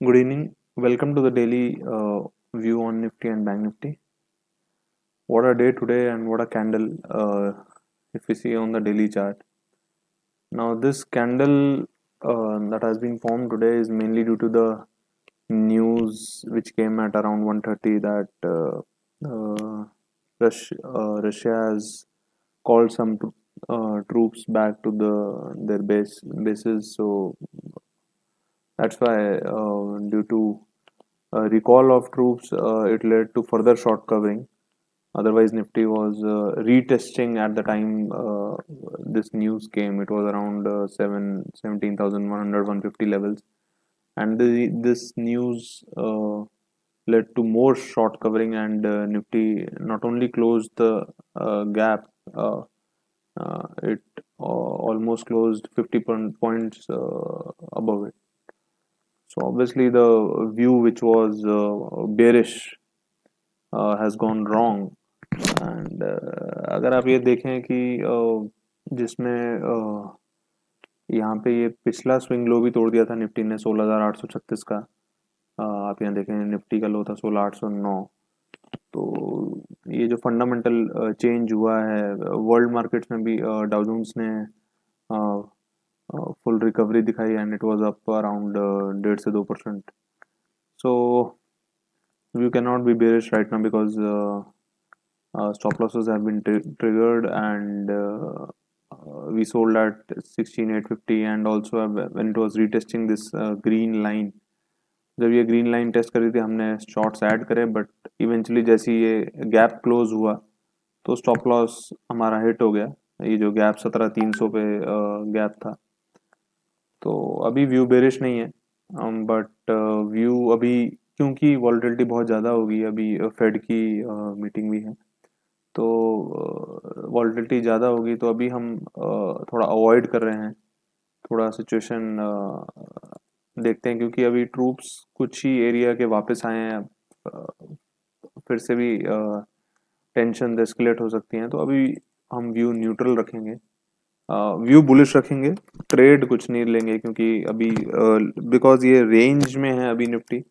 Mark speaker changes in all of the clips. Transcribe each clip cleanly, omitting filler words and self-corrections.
Speaker 1: Good evening. Welcome to the daily view on Nifty and Bank Nifty. What a day today and what a candle if we see on the daily chart. Now, this candle that has been formed today is mainly due to the news which came at around 1:30 that Russia has called some troops back to their bases. So that's why, due to recall of troops, it led to further short covering. Otherwise, Nifty was retesting at the time this news came. It was around 17,100, 150 levels. And this news led to more short covering, and Nifty not only closed the gap, it almost closed 50 points above it. So obviously the view which was bearish has gone wrong. And अगर आप ये देखें कि जिसमें यहाँ पे ये पिछला स्विंग लो भी तोड़ दिया था निफ्टी ने 16,836 का। आप यहाँ देखें निफ्टी का लो था 16,809। तो ये जो फंडामेंटल चेंज हुआ है वर्ल्ड मार्केट्स में भी, डाउ जोन्स ने फुल रिकवरी दिखाई and it was up around 1.5 से 2%. So you can not be bearish right now because stop losses have been triggered, and we sold at 16,850, and also when it was retesting this green line, जब ये green line test करी थी हमने shorts add करे, but eventually जैसे ये gap close हुआ तो स्टॉप लॉस हमारा हिट हो गया. ये जो गैप 17,300 पे गैप था. तो अभी व्यू बेरिश नहीं है, बट व्यू अभी क्योंकि वॉलेटिलिटी बहुत ज़्यादा होगी, अभी फेड की मीटिंग भी है, तो वॉलेटिलिटी ज़्यादा होगी, तो अभी हम थोड़ा अवॉइड कर रहे हैं. थोड़ा सिचुएशन देखते हैं, क्योंकि अभी ट्रूप्स कुछ ही एरिया के वापस आए हैं. फिर से भी टेंशन एस्केलेट हो सकती हैं. तो अभी हम व्यू न्यूट्रल रखेंगे, व्यू बुलिश रखेंगे, ट्रेड कुछ नहीं लेंगे, क्योंकि अभी बिकॉज ये रेंज में है. अभी निफ्टी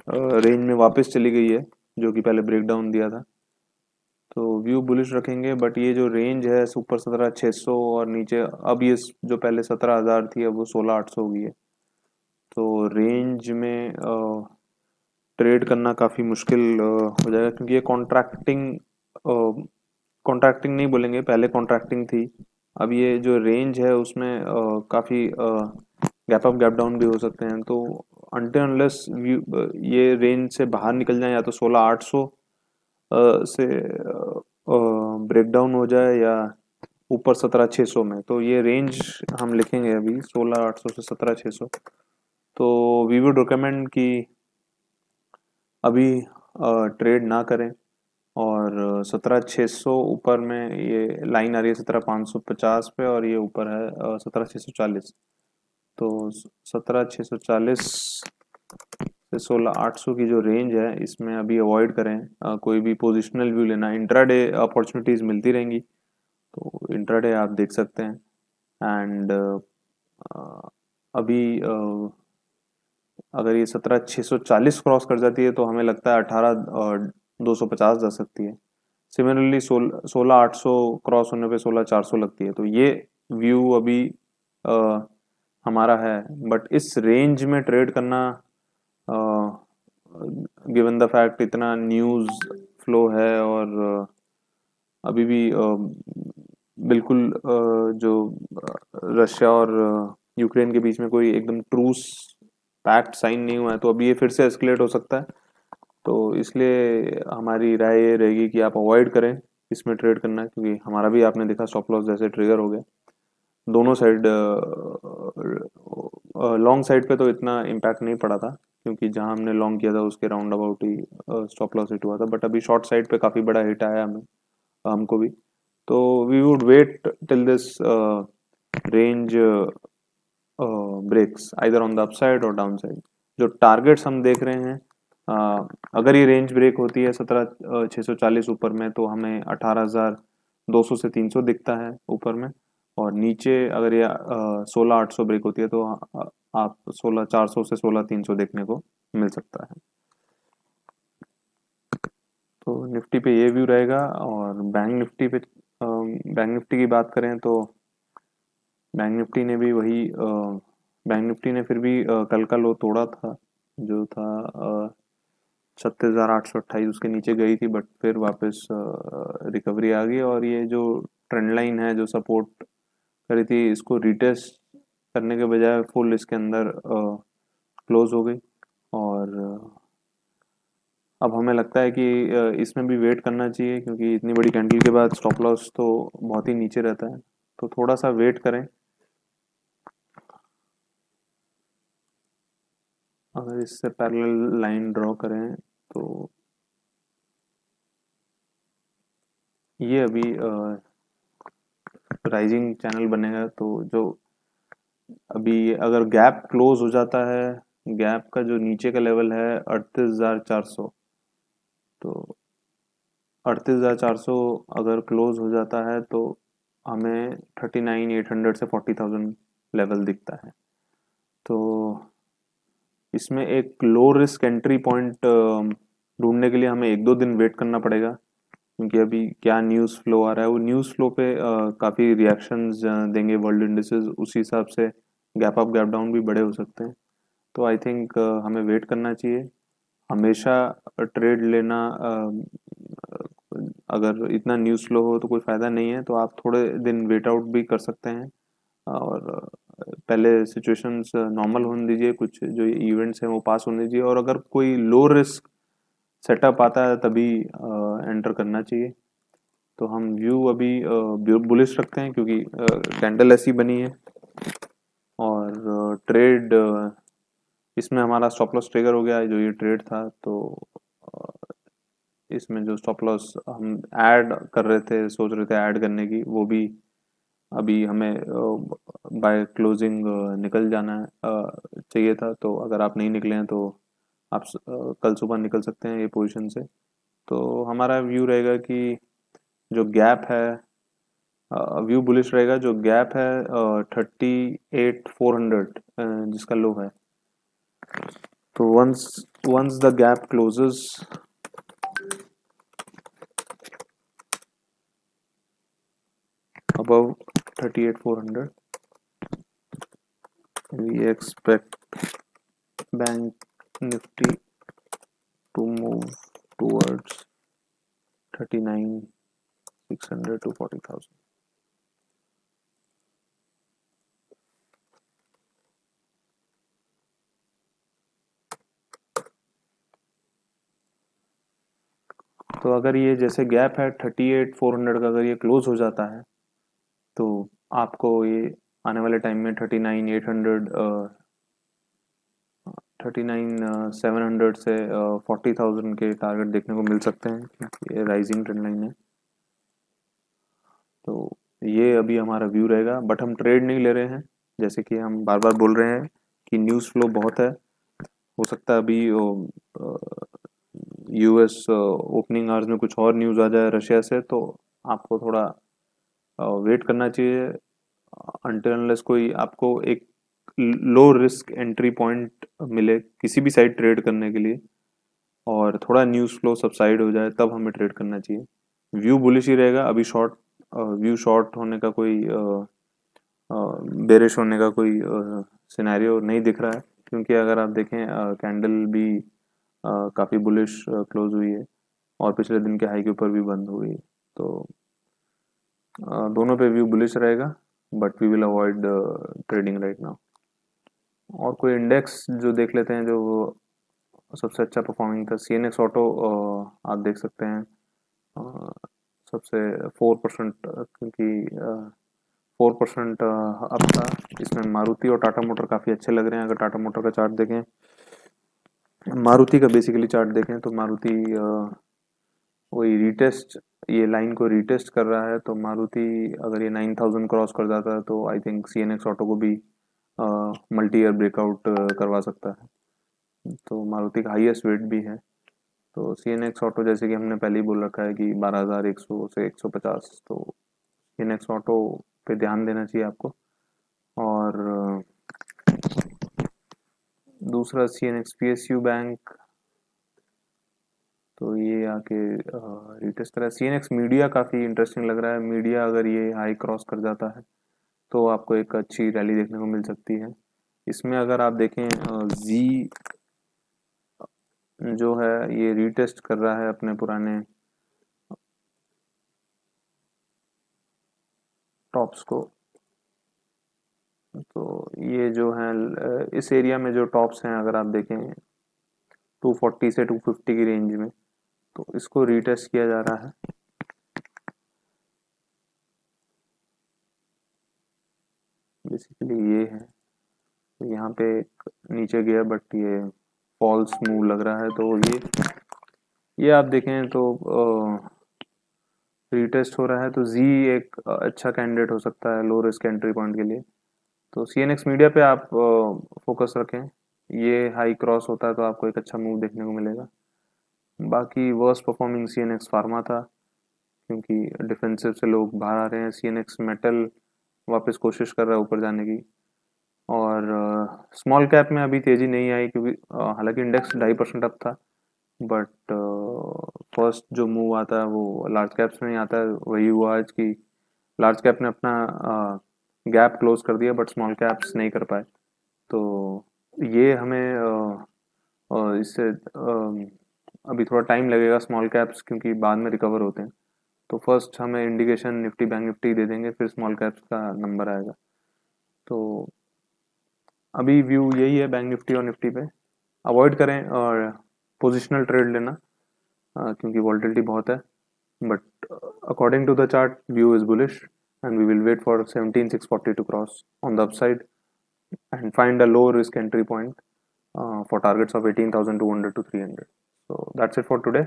Speaker 1: रेंज में वापस चली गई है, जो कि पहले ब्रेकडाउन दिया था. तो व्यू बुलिश रखेंगे, बट ये जो रेंज है ऊपर 17,600 और नीचे अब ये जो पहले 17,000 थी अब वो 16,800 हो गई है. तो रेंज में ट्रेड करना काफ़ी मुश्किल हो जाएगा, क्योंकि ये कॉन्ट्रैक्टिंग नहीं बोलेंगे, पहले कॉन्ट्रैक्टिंग थी. अब ये जो रेंज है उसमें काफ़ी गैप अप गैप डाउन भी हो सकते हैं. तो अनटिल अनलेस ये रेंज से बाहर निकल जाए, या तो 16,800 से ब्रेकडाउन हो जाए, या ऊपर 17,600 में, तो ये रेंज हम लिखेंगे अभी 16,800 से 17,600. तो वी वुड रिकमेंड कि अभी ट्रेड ना करें, और 17,600 ऊपर में ये लाइन आ रही है 17,550 पे, और ये ऊपर है 17,640. तो 17,640 से 16,800 की जो रेंज है इसमें अभी अवॉइड करें कोई भी पोजिशनल व्यू लेना. इंट्राडे अपॉर्चुनिटीज़ मिलती रहेंगी, तो इंट्राडे आप देख सकते हैं. एंड अभी अगर ये 17,640 क्रॉस कर जाती है तो हमें लगता है 18,250 जा सकती है. सिमिलरली 16,800 क्रॉस होने पे 16,400 लगती है. तो ये व्यू अभी हमारा है, बट इस रेंज में ट्रेड करना, गिवन द फैक्ट इतना न्यूज़ फ्लो है, और अभी भी बिल्कुल जो रशिया और यूक्रेन के बीच में कोई एकदम ट्रूस पैक्ट साइन नहीं हुआ है, तो अभी ये फिर से एस्केलेट हो सकता है. तो इसलिए हमारी राय ये रहेगी कि आप अवॉइड करें इसमें ट्रेड करना, क्योंकि हमारा भी आपने देखा स्टॉप लॉस जैसे ट्रिगर हो गया. दोनों साइड, लॉन्ग साइड पे तो इतना इम्पैक्ट नहीं पड़ा था, क्योंकि जहां हमने लॉन्ग किया था उसके round about he stop loss hit हुआ था. बट अभी शॉर्ट साइड पे काफ़ी बड़ा हिट आया हमको भी. तो we would wait till this range breaks either on the upside or downside. जो टारगेट्स हम देख रहे हैं, अगर ये रेंज ब्रेक होती है 17,640 ऊपर में, तो हमें 18,200 से 300 दिखता है ऊपर में, और नीचे अगर ये 16,800 ब्रेक होती है तो आप 16,400 से 16,300 देखने को मिल सकता है। तो निफ्टी पे ये व्यू रहेगा। और बैंक निफ्टी की बात करें तो बैंक निफ्टी ने भी वही बैंक निफ्टी ने फिर भी कल का लो तोड़ा था, जो था 36,828, उसके नीचे गई थी, बट फिर वापस रिकवरी आ गई। और ये जो ट्रेंड लाइन है जो सपोर्ट करी थी, इसको रिटेस्ट करने के बजाय फुल इसके अंदर क्लोज हो गई। और अब हमें लगता है कि इसमें भी वेट करना चाहिए, क्योंकि इतनी बड़ी कैंडल के बाद स्टॉप लॉस तो बहुत ही नीचे रहता है, तो थोड़ा सा वेट करें। अगर इससे पैरेलल लाइन ड्रॉ करें तो ये अभी राइजिंग चैनल बनेगा। तो जो अभी अगर गैप क्लोज हो जाता है, गैप का जो नीचे का लेवल है 38,400, तो 38,400 अगर क्लोज हो जाता है तो हमें 39,800 से 40,000 लेवल दिखता है। तो इसमें एक लो रिस्क एंट्री पॉइंट ढूंढने के लिए हमें 1-2 दिन वेट करना पड़ेगा, क्योंकि अभी क्या न्यूज़ फ्लो आ रहा है, वो न्यूज़ फ्लो पे काफ़ी रिएक्शंस देंगे वर्ल्ड इंडिसेस, उसी हिसाब से गैप अप गैप डाउन भी बड़े हो सकते हैं। तो आई थिंक हमें वेट करना चाहिए। हमेशा ट्रेड लेना अगर इतना न्यूज़ फ्लो हो तो कोई फ़ायदा नहीं है, तो आप थोड़े दिन वेट आउट भी कर सकते हैं। और पहले सिचुएशंस नॉर्मल होने दीजिए, कुछ जो इवेंट्स हैं वो पास होने दीजिए, और अगर कोई लो रिस्क सेटअप आता है तभी एंटर करना चाहिए। तो हम व्यू अभी बुलिश रखते हैं, क्योंकि कैंडल ऐसी बनी है। और ट्रेड इसमें हमारा स्टॉप लॉस ट्रिगर हो गया है, जो ये ट्रेड था। तो इसमें जो स्टॉप लॉस हम ऐड कर रहे थे, सोच रहे थे ऐड करने की, वो भी अभी हमें बाय क्लोजिंग निकल जाना है चाहिए था। तो अगर आप नहीं निकले हैं तो आप कल सुबह निकल सकते हैं ये पोजीशन से। तो हमारा व्यू रहेगा कि जो गैप है, व्यू बुलिश रहेगा। जो गैप है 38,400 जिसका लो है, तो once once the gap closes above 38,400, we expect bank nifty to move towards 39,600 to 40,000. तो अगर ये जैसे गैप है 38,400 का, अगर ये क्लोज हो जाता है तो आपको ये आने वाले टाइम में 39,800 39,700 से 40,000 के टारगेट देखने को मिल सकते हैं, क्योंकि ये राइजिंग ट्रेंड लाइन है। तो ये अभी हमारा व्यू रहेगा, बट हम ट्रेड नहीं ले रहे हैं। जैसे कि हम बार बार बोल रहे हैं कि न्यूज़ फ्लो बहुत है, हो सकता है अभी यूएस ओपनिंग आवर्स में कुछ और न्यूज़ आ जाए रशिया से, तो आपको थोड़ा वेट करना चाहिए अनटिल अनलेस कोई आपको एक लो रिस्क एंट्री पॉइंट मिले किसी भी साइड ट्रेड करने के लिए, और थोड़ा न्यूज़ फ्लो सबसाइड हो जाए, तब हमें ट्रेड करना चाहिए। व्यू बुलिश ही रहेगा अभी। शॉर्ट होने का कोई बेरिश होने का कोई सिनेरियो नहीं दिख रहा है, क्योंकि अगर आप देखें कैंडल भी काफ़ी बुलिश क्लोज हुई है, और पिछले दिन के हाई के ऊपर भी बंद हुई है। तो दोनों पे व्यू बुलिश रहेगा, but we will avoid trading right now. और कोई इंडेक्स जो देख लेते हैं जो सबसे अच्छा परफॉर्मिंग था, CNX ऑटो आप देख सकते हैं सबसे 4%, क्योंकि 4% अप था। इसमें मारुति और टाटा मोटर काफ़ी अच्छे लग रहे हैं। अगर टाटा मोटर का चार्ट देखें, मारुति का बेसिकली चार्ट देखें, तो मारुति वही रिटेस्ट, ये लाइन को रिटेस्ट कर रहा है। तो मारुति अगर ये 9,000 क्रॉस कर जाता है तो आई थिंक CNX ऑटो को भी मल्टी ईयर ब्रेकआउट करवा सकता है। तो मारुति का हाईएस्ट वेट भी है। तो CNX ऑटो, जैसे कि हमने पहले ही बोल रखा है कि 12,100 से 150, तो CNX ऑटो पे ध्यान देना चाहिए आपको। और दूसरा CNX PSU बैंक, तो ये आके रिटेस्ट करा। CNX मीडिया काफ़ी इंटरेस्टिंग लग रहा है। मीडिया अगर ये हाई क्रॉस कर जाता है तो आपको एक अच्छी रैली देखने को मिल सकती है। इसमें अगर आप देखें जी जो है ये रीटेस्ट कर रहा है अपने पुराने टॉप्स को। तो ये जो है इस एरिया में जो टॉप्स हैं अगर आप देखें 240 से 250 की रेंज में, तो इसको रीटेस्ट किया जा रहा है। बेसिकली ये है, तो यहाँ पे नीचे गया बट ये फॉल्स मूव लग रहा है। तो ये आप देखें तो रीटेस्ट हो रहा है। तो जी एक अच्छा कैंडिडेट हो सकता है लो रिस्क एंट्री पॉइंट के लिए। तो CNX मीडिया पे आप फोकस रखें। ये हाई क्रॉस होता है तो आपको एक अच्छा मूव देखने को मिलेगा। बाकी वर्स्ट परफॉर्मिंग CNX फार्मा था, क्योंकि डिफेंसिव से लोग बाहर आ रहे हैं। CNX मेटल वापस कोशिश कर रहा है ऊपर जाने की। और स्मॉल कैप में अभी तेज़ी नहीं आई, क्योंकि हालांकि इंडेक्स 2.5% अप था, बट फर्स्ट जो मूव आता है वो लार्ज कैप्स में ही आता है। वही हुआ आज कि लार्ज कैप ने अपना गैप क्लोज कर दिया बट स्मॉल कैप्स नहीं कर पाए। तो ये हमें इससे अभी थोड़ा टाइम लगेगा स्मॉल कैप्स, क्योंकि बाद में रिकवर होते हैं। तो फर्स्ट हमें इंडिकेशन निफ्टी बैंक निफ्टी दे देंगे, फिर स्मॉल कैप्स का नंबर आएगा। तो अभी व्यू यही है बैंक निफ्टी और निफ्टी पे। अवॉइड करें और पोजिशनल ट्रेड लेना, क्योंकि वॉल्टिलिटी बहुत है। But according to the chart view is bullish and we will wait for 17,640 to cross on the upside and find a low risk entry point for targets of 18,200 to 300. So that's it for today.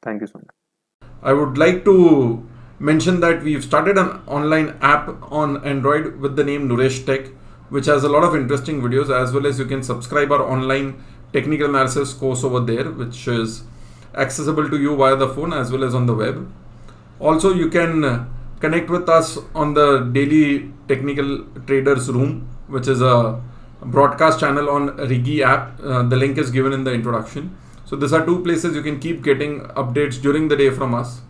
Speaker 1: Thank you so much.
Speaker 2: I would like to mention that we've started an online app on Android with the name Nuresh Tech, which has a lot of interesting videos, as well as you can subscribe our online technical analysis course over there, which is accessible to you via the phone as well as on the web. Also, you can connect with us on the Daily Technical Traders Room, which is a broadcast channel on Rigi app. The link is given in the introduction. So these are two places you can keep getting updates during the day from us.